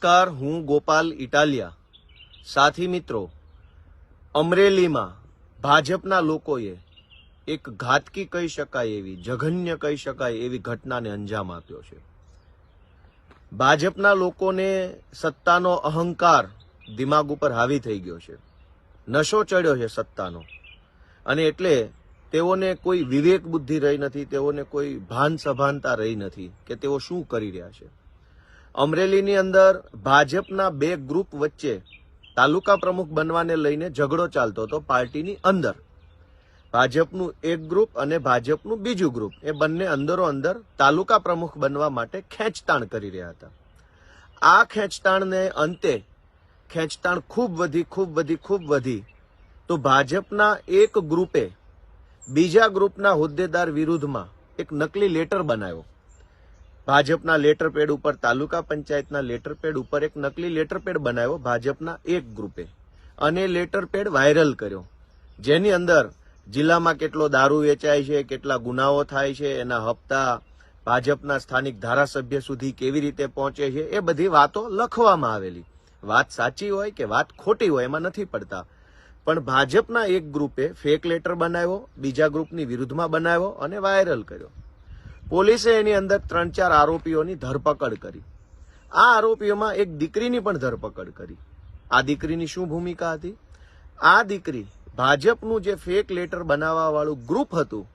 નમસ્કાર, હું ગોપાલ ઇટાલિયા। સાથી મિત્રો, અમરેલીમાં ભાજપના લોકોએ એક ઘાતકી કહી શકાય એવી, જઘન્ય કહી શકાય એવી ઘટનાને અંજામ આપ્યો છે। ભાજપના લોકોને સત્તાનો અહંકાર દિમાગ ઉપર હાવી થઈ ગયો છે, નશો ચડ્યો છે સત્તાનો, અને એટલે તેઓને કોઈ વિવેક બુદ્ધિ રહી નથી, તેઓને કોઈ ભાન સભાનતા રહી નથી કે તેઓ શું કરી રહ્યા છે। અમરેલીની અંદર ભાજપના બે ગ્રુપ વચ્ચે તાલુકા પ્રમુખ બનવાને લઈને ઝઘડો ચાલતો હતો પાર્ટીની અંદર। ભાજપનું એક ગ્રુપ અને ભાજપનું બીજું ગ્રુપ એ બંને અંદરો અંદર તાલુકા પ્રમુખ બનવા માટે ખેંચતાણ કરી રહ્યા હતા। આ ખેંચતાણને અંતે ખેંચતાણ ખૂબ વધી તો ભાજપના એક ગ્રુપે બીજા ગ્રુપના હોદ્દેદાર વિરુદ્ધમાં એક નકલી લેટર બનાવ્યો। ભાજપના લેટર પેડ ઉપર, તાલુકા પંચાયતના લેટર પેડ ઉપર એક નકલી લેટર પેડ બનાવ્યો ભાજપના એક ગ્રુપે, અને લેટર પેડ વાયરલ કર્યો, જેની અંદર જિલ્લામાં કેટલો દારૂ વેચાય છે, કેટલા ગુનાઓ થાય છે, એના હપ્તા ભાજપના સ્થાનિક ધારાસભ્ય સુધી કેવી રીતે પહોંચે છે, એ બધી વાતો લખવામાં આવેલી। વાત સાચી હોય કે વાત ખોટી હોય એમાં નથી પડતા, પણ ભાજપના એક ગ્રુપે ફેક લેટર બનાવ્યો, બીજા ગ્રુપની વિરુદ્ધમાં બનાવ્યો અને વાયરલ કર્યો। પોલીસે એની અંદર 3-4 આરોપીઓની ધરપકડ કરી। આ આરોપીઓમાં એક દીકરીની પણ ધરપકડ કરી। આ દીકરીની શું ભૂમિકા હતી? આ દીકરી ભાજપનું જે ફેક લેટર બનાવવા વાળું ગ્રુપ હતું,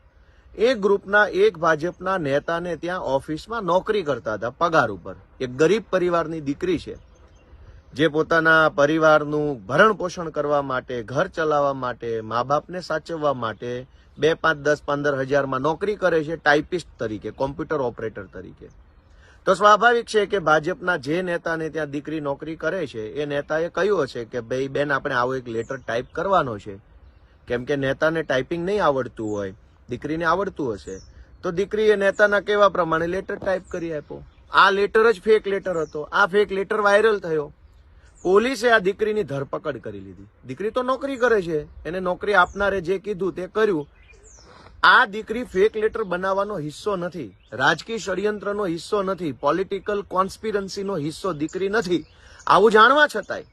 એ ગ્રુપના એક ભાજપના નેતાને ત્યાં ઓફિસમાં નોકરી કરતા હતા પગાર ઉપર। એક ગરીબ પરિવારની દીકરી છે, જે પોતાના પરિવારનું ભરણ પોષણ કરવા માટે, ઘર ચલાવવા માટે, મા બાપને સાચવવા માટે 2, 5, 10, 15 હજારમાં નોકરી કરે છે, ટાઈપિસ્ટ તરીકે, કોમ્પ્યુટર ઓપરેટર તરીકે। તો સ્વાભાવિક છે કે ભાજપના જે નેતાને ત્યાં દીકરી નોકરી કરે છે, એ નેતાએ કહ્યું હશે કે ભાઈ બેન, આપણે આવો એક લેટર ટાઈપ કરવાનો છે, કેમ કે નેતાને ટાઈપિંગ નહીં આવડતું હોય, દીકરીને આવડતું હશે, તો દીકરીએ નેતાના કહેવા પ્રમાણે લેટર ટાઈપ કરી આપ્યો। આ લેટર જ ફેક લેટર હતો। આ ફેક લેટર વાયરલ થયો। પોલીસે આ દીકરીની ધરપકડ કરી લીધી। દીકરી તો નોકરી કરે છે, એને નોકરી આપનારે જે કીધું તે કર્યું। આ દીકરી ફેક લેટર બનાવવાનો હિસ્સો નથી, રાજકીય ષડયંત્રનો હિસ્સો નથી, પોલિટિકલ કોન્સ્પિરન્સીનો હિસ્સો દીકરી નથી। આવું જાણવા છતાંય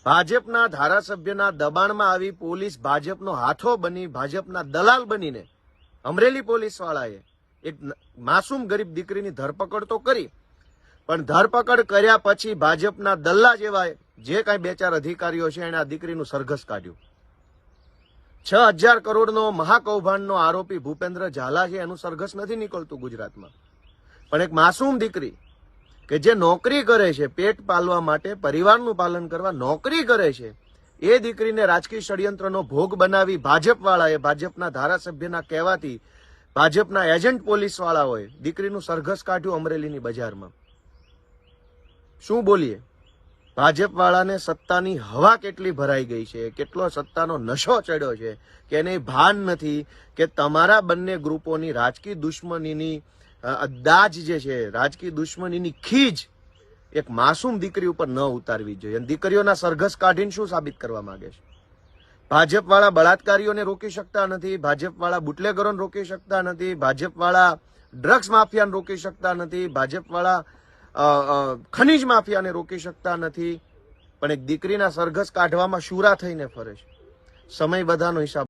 ભાજપના ધારાસભ્યના દબાણમાં આવી પોલીસ ભાજપનો હાથો બની, ભાજપના દલાલ બનીને અમરેલી પોલીસ વાળાએ એક માસૂમ ગરીબ દીકરીની ધરપકડ તો કરી, પણ ધરપકડ કર્યા પછી ભાજપના દલ્લા જેવા જે કાંઈ 2-4 અધિકારીઓ છે, એને આ દીકરીનું સરઘસ કાઢ્યું। 6,000 કરોડનો મહાકૌભાંડનો આરોપી ભૂપેન્દ્ર ઝાલા છે, એનું સરઘસ નથી નીકળતું ગુજરાતમાં, પણ એક માસૂમ દીકરી કે જે નોકરી કરે છે, પેટ પાલવા માટે, પરિવારનું પાલન કરવા નોકરી કરે છે, એ દીકરીને રાજકીય ષડયંત્રનો ભોગ બનાવી ભાજપવાળાએ, ભાજપના ધારાસભ્યના કહેવાથી ભાજપના એજન્ટ પોલીસ વાળાઓએ દીકરીનું સરઘસ કાઢ્યું અમરેલીની બજારમાં। શું બોલીએ? ભાજપવાળાને સત્તાની હવા કેટલી ભરાઈ ગઈ છે, કેટલો સત્તાનો નશો ચડ્યો છે કે એને ભાન નથી કે તમારા બંને ગ્રુપોની રાજકીય દુશ્મનીની દાજ જે છે, રાજકીય દુશ્મનીની ખીજ એક માસૂમ દીકરી ઉપર ન ઉતારવી જોઈએ। અને દીકરીઓના સરઘસ કાઢીને શું સાબિત કરવા માંગે છે? ભાજપવાળા બળાત્કારીઓને રોકી શકતા નથી, ભાજપવાળા બુટલેગરોને રોકી શકતા નથી, ભાજપવાળા ડ્રગ્સ માફિયાને રોકી શકતા નથી, ભાજપવાળા ખનીજ માફિયાને રોકી શકતા નથી, પણ એક દીકરીના સરઘસ કાઢવામાં શુરા થઈને ફરે છે। સમય બધાનો હિસાબ